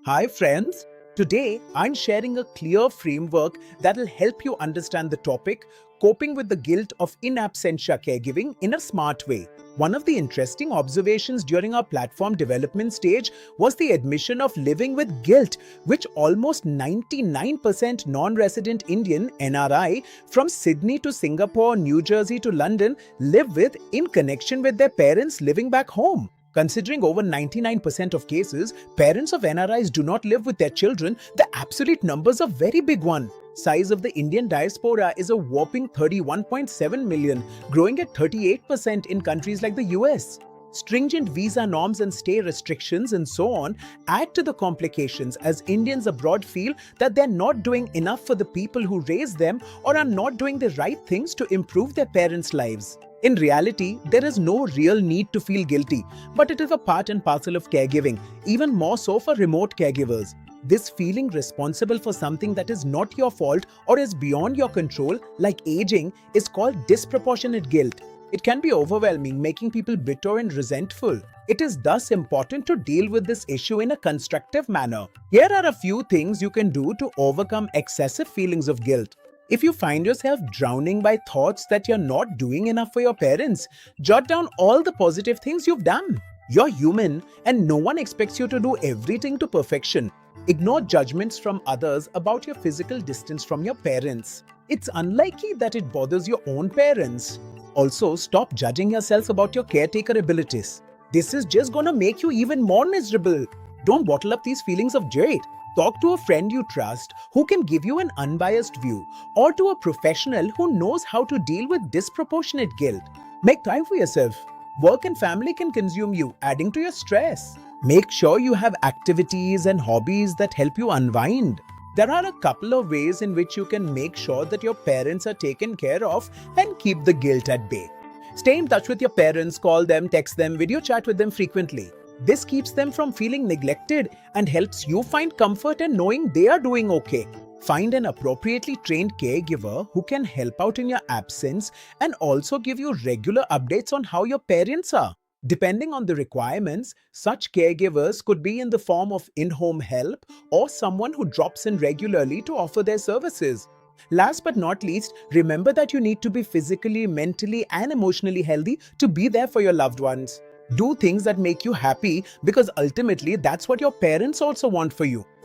Hi, friends. Today, I'm sharing a clear framework that'll help you understand the topic coping with the guilt of in absentia caregiving in a smart way. One of the interesting observations during our platform development stage was the admission of living with guilt, which almost 99% non resident Indian NRI from Sydney to Singapore, New Jersey to London live with in connection with their parents living back home. Considering over 99% of cases, parents of NRIs do not live with their children, the absolute numbers are very big one. Size of the Indian diaspora is a whopping 31.7 million, growing at 38% in countries like the US. Stringent visa norms and stay restrictions and so on add to the complications as Indians abroad feel that they're not doing enough for the people who raise them or are not doing the right things to improve their parents' lives. In reality, there is no real need to feel guilty, but it is a part and parcel of caregiving, even more so for remote caregivers. This feeling responsible for something that is not your fault or is beyond your control, like aging, is called disproportionate guilt. It can be overwhelming, making people bitter and resentful. It is thus important to deal with this issue in a constructive manner. Here are a few things you can do to overcome excessive feelings of guilt. If you find yourself drowning by thoughts that you're not doing enough for your parents, jot down all the positive things you've done. You're human and no one expects you to do everything to perfection. Ignore judgments from others about your physical distance from your parents. It's unlikely that it bothers your own parents. Also, stop judging yourself about your caretaker abilities. This is just gonna make you even more miserable. Don't bottle up these feelings of dread. Talk to a friend you trust who can give you an unbiased view, or to a professional who knows how to deal with disproportionate guilt. Make time for yourself. Work and family can consume you, adding to your stress. Make sure you have activities and hobbies that help you unwind. There are a couple of ways in which you can make sure that your parents are taken care of and keep the guilt at bay. Stay in touch with your parents, call them, text them, video chat with them frequently. This keeps them from feeling neglected and helps you find comfort in knowing they are doing okay. Find an appropriately trained caregiver who can help out in your absence and also give you regular updates on how your parents are. Depending on the requirements, such caregivers could be in the form of in-home help or someone who drops in regularly to offer their services. Last but not least, remember that you need to be physically, mentally, and emotionally healthy to be there for your loved ones. Do things that make you happy because ultimately that's what your parents also want for you.